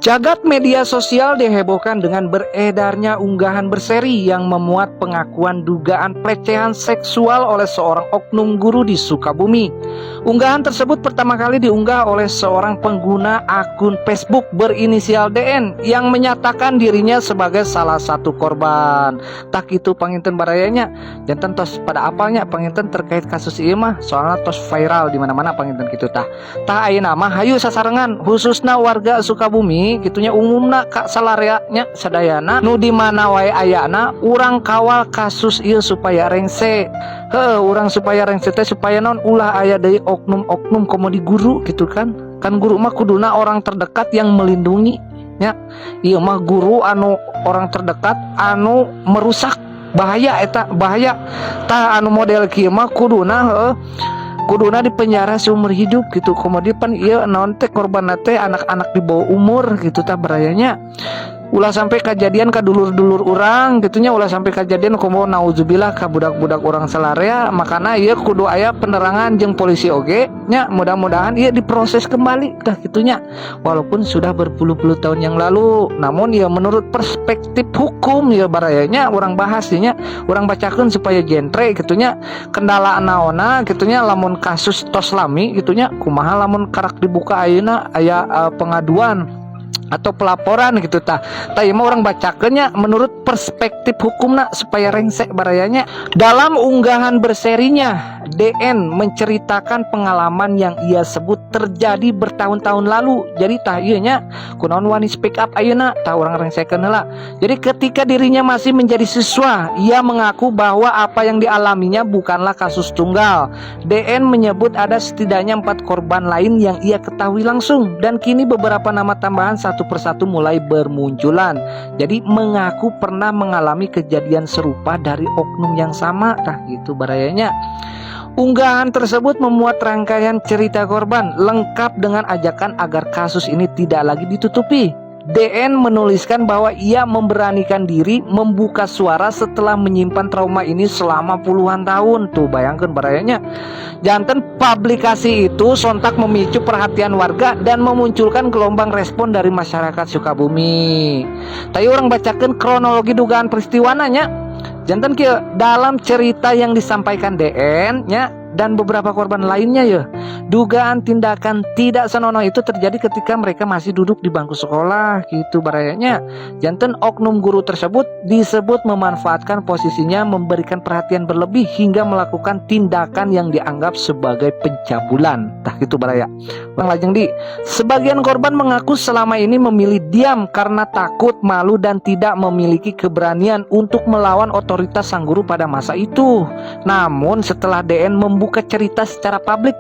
Jagat media sosial dihebohkan dengan beredarnya unggahan berseri yang memuat pengakuan dugaan pelecehan seksual oleh seorang oknum guru di Sukabumi. Unggahan tersebut pertama kali diunggah oleh seorang pengguna akun Facebook berinisial DN yang menyatakan dirinya sebagai salah satu korban. Tak itu panginten barayanya, jantan tos pada apalnya panginten terkait kasus ieu mah soalnya tos viral di mana-mana panginten kitu tah. Tah ayeuna mah hayu sasarengan khususna warga Sukabumi gitunya umumna kak salareanya sadayana nu di mana wae ayana urang kawal kasus ieu supaya rengse. Urang supaya rengse teh supaya non ulah aya deui oknum-oknum komodi guru gitu kan. Kan guru mah kuduna orang terdekat yang melindungi nya. Ieu mah guru anu orang terdekat anu merusak, bahaya eta bahaya. Tah anu model kieu mah kuduna dipenjara seumur hidup gitu. Kemudian pan ieu naon teh korban teh anak-anak di bawah umur gitu tah barayanya. Ulah sampai kejadian ka dulur-dulur urang gitunya, ulah sampai kejadian komo nauzubillah ka budak-budak urang salarea. Makana ieu kudu aya penerangan jeung polisi oge nya, mudah-mudahan ieu diproses kembali tah gitunya. Walaupun sudah berpuluh-puluh tahun yang lalu, namun ieu menurut perspektif hukum ieu barayanya urang bahas nya, urang bacakeun supaya jentre gitunya. Kendala naonna gitunya lamun kasus tos lami gitunya, kumaha lamun karak dibuka ayeuna aya pengaduan atau pelaporan gitu tah. Tah mah orang bacakeunnya menurut perspektif hukumna supaya rengsek barayanya. Dalam unggahan berserinya, DN menceritakan pengalaman yang ia sebut terjadi bertahun-tahun lalu. Jadi tah ieu nya kunaon wani speak up ayeuna tah urang rengsekeun heula. Jadi ketika dirinya masih menjadi siswa, ia mengaku bahwa apa yang dialaminya bukanlah kasus tunggal. DN menyebut ada setidaknya 4 korban lain yang ia ketahui langsung, dan kini beberapa nama tambahan satu persatu mulai bermunculan. Jadi mengaku pernah mengalami kejadian serupa dari oknum yang sama tah gitu barayanya. Unggahan tersebut memuat rangkaian cerita korban lengkap dengan ajakan agar kasus ini tidak lagi ditutupi. DN menuliskan bahwa ia memberanikan diri membuka suara setelah menyimpan trauma ini selama puluhan tahun. Tuh bayangkan barayanya. Janten publikasi itu sontak memicu perhatian warga dan memunculkan gelombang respon dari masyarakat Sukabumi. Tapi orang bacakan kronologi dugaan peristiwananya. Janten kieu dalam cerita yang disampaikan DN nya dan beberapa korban lainnya ya, dugaan tindakan tidak senonoh itu terjadi ketika mereka masih duduk di bangku sekolah gitu barayanya. Janten oknum guru tersebut disebut memanfaatkan posisinya memberikan perhatian berlebih hingga melakukan tindakan yang dianggap sebagai pencabulan tah gitu baraya. Bang lajeng di sebagian korban mengaku selama ini memilih diam karena takut, malu, dan tidak memiliki keberanian untuk melawan otoritas sang guru pada masa itu. Namun setelah DN membuka cerita secara publik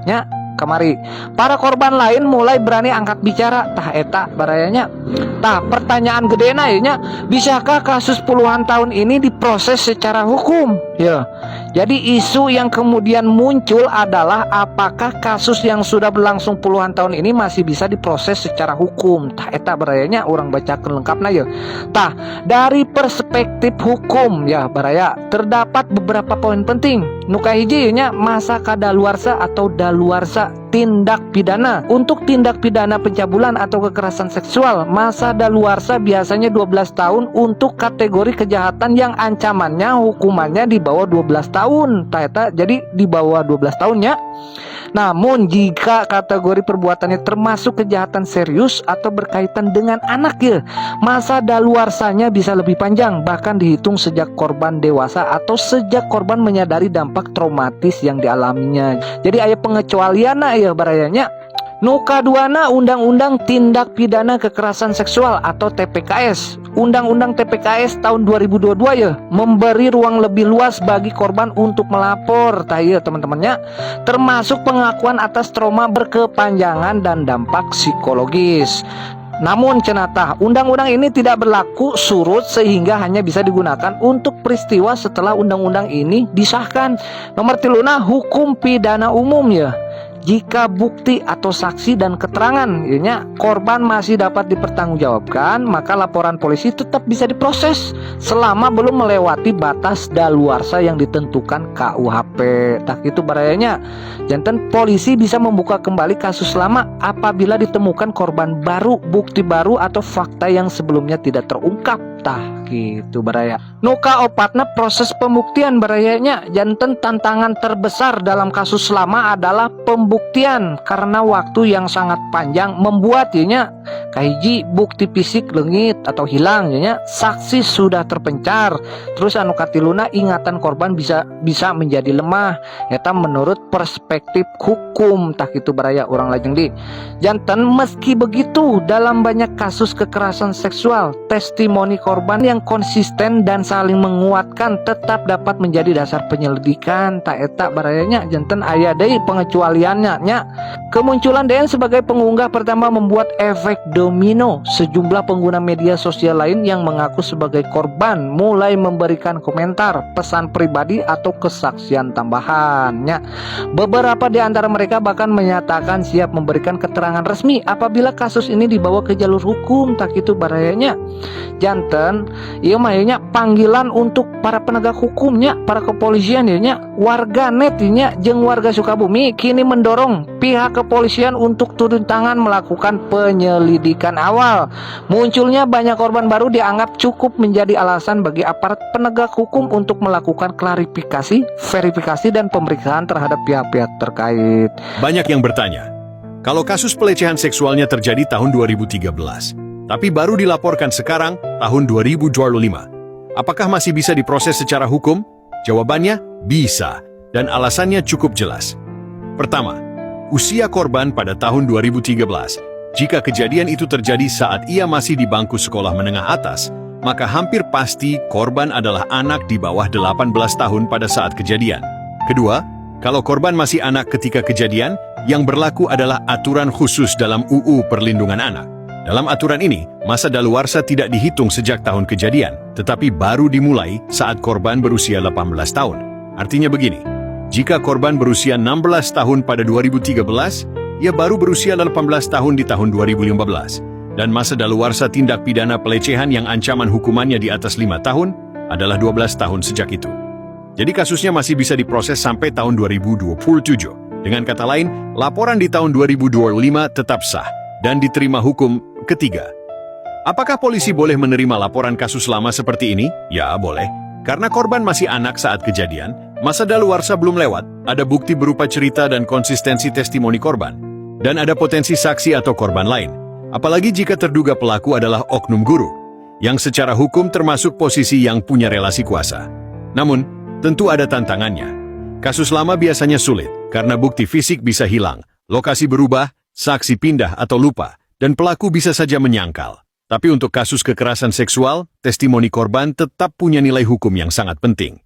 nya kamari, para korban lain mulai berani angkat bicara tah eta barayanya. Tah pertanyaan gedena nya, bisakah kasus puluhan tahun ini diproses secara hukum ya? Jadi isu yang kemudian muncul adalah apakah kasus yang sudah berlangsung puluhan tahun ini masih bisa diproses secara hukum. Tah eta barayanya orang bacakeun lengkapna ya. Tah dari perspektif hukum ya baraya terdapat beberapa poin penting. Nu kahiji nya masa kadaluarsa atau daluarsa tindak pidana. Untuk tindak pidana pencabulan atau kekerasan seksual, masa daluarsa biasanya 12 tahun untuk kategori kejahatan yang ancamannya hukumannya di bawah 12 tahun. Tah jadi di bawah 12 tahunnya. Namun jika kategori perbuatannya termasuk kejahatan serius atau berkaitan dengan anak ya, masa daluarsanya bisa lebih panjang, bahkan dihitung sejak korban dewasa atau sejak korban menyadari dampak traumatis yang dialaminya. Jadi aya pengecualian ya barayanya. Nu kaduana Undang-Undang Tindak Pidana Kekerasan Seksual atau TPKS. Undang-Undang TPKS tahun 2022 ya memberi ruang lebih luas bagi korban untuk melapor tah ya teman-temannya, termasuk pengakuan atas trauma berkepanjangan dan dampak psikologis. Namun cenatah undang-undang ini tidak berlaku surut sehingga hanya bisa digunakan untuk peristiwa setelah undang-undang ini disahkan. Nomor 3 hukum pidana umum ya. jika bukti atau saksi dan keterangan korban masih dapat dipertanggungjawabkan, maka laporan polisi tetap bisa diproses selama belum melewati batas daluarsa yang ditentukan KUHP. Tak itu barayanya, jantan polisi bisa membuka kembali kasus lama apabila ditemukan korban baru, bukti baru atau fakta yang sebelumnya tidak terungkap. Tah gitu baraya. Nuka opatna proses pembuktian barayanya, jantan tantangan terbesar dalam kasus lama adalah pembuktian karena waktu yang sangat panjang membuat kahiji bukti fisik leungit atau hilang saksi sudah terpencar, terus anu katiluna ingatan korban bisa menjadi lemah eta menurut perspektif hukum. Tak itu baraya orang lajeng di jantan. Meski begitu, dalam banyak kasus kekerasan seksual, testimoni korban yang konsisten dan saling menguatkan tetap dapat menjadi dasar penyelidikan. Tak eta barayanya jantan aya deui pengecualiannya kemunculan DN sebagai pengunggah pertama membuat efek domino. Sejumlah pengguna media sosial lain yang mengaku sebagai korban mulai memberikan komentar, pesan pribadi atau kesaksian tambahannya. Beberapa di antara mereka bahkan menyatakan siap memberikan keterangan resmi apabila kasus ini dibawa ke jalur hukum. Tak itu barayanya janten ieu mah panggilan untuk para penegak hukumnya, para kepolisian warga net jeung warga Sukabumi kini mendorong pihak kepolisian untuk turun tangan melakukan penyelidikan awal. Munculnya banyak korban baru dianggap cukup menjadi alasan bagi aparat penegak hukum untuk melakukan klarifikasi, verifikasi dan pemeriksaan terhadap pihak-pihak terkait. Banyak yang bertanya, kalau kasus pelecehan seksualnya terjadi tahun 2013, tapi baru dilaporkan sekarang tahun 2025, apakah masih bisa diproses secara hukum? Jawabannya bisa, dan alasannya cukup jelas. Pertama, usia korban pada tahun 2013. Jika kejadian itu terjadi saat ia masih di bangku sekolah menengah atas, maka hampir pasti korban adalah anak di bawah 18 tahun pada saat kejadian. Kedua, kalau korban masih anak ketika kejadian, yang berlaku adalah aturan khusus dalam UU Perlindungan Anak. Dalam aturan ini, masa daluarsa tidak dihitung sejak tahun kejadian, tetapi baru dimulai saat korban berusia 18 tahun. Artinya begini, jika korban berusia 16 tahun pada 2013, ia baru berusia 18 tahun di tahun 2015. Dan masa daluarsa tindak pidana pelecehan yang ancaman hukumannya di atas 5 tahun adalah 12 tahun sejak itu. Jadi kasusnya masih bisa diproses sampai tahun 2027. Dengan kata lain, laporan di tahun 2025 tetap sah dan diterima hukum. Ketiga, apakah polisi boleh menerima laporan kasus lama seperti ini? Ya, boleh. Karena korban masih anak saat kejadian, masa daluarsa belum lewat, ada bukti berupa cerita dan konsistensi testimoni korban, dan ada potensi saksi atau korban lain. Apalagi jika terduga pelaku adalah oknum guru, yang secara hukum termasuk posisi yang punya relasi kuasa. Namun, tentu ada tantangannya. Kasus lama biasanya sulit, karena bukti fisik bisa hilang, lokasi berubah, saksi pindah atau lupa, dan pelaku bisa saja menyangkal. Tapi untuk kasus kekerasan seksual, testimoni korban tetap punya nilai hukum yang sangat penting.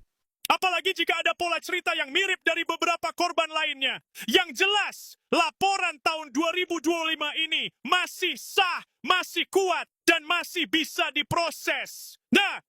Apalagi jika ada pola cerita yang mirip dari beberapa korban lainnya. Yang jelas, laporan tahun 2025 ini masih sah, masih kuat, dan masih bisa diproses. Nah,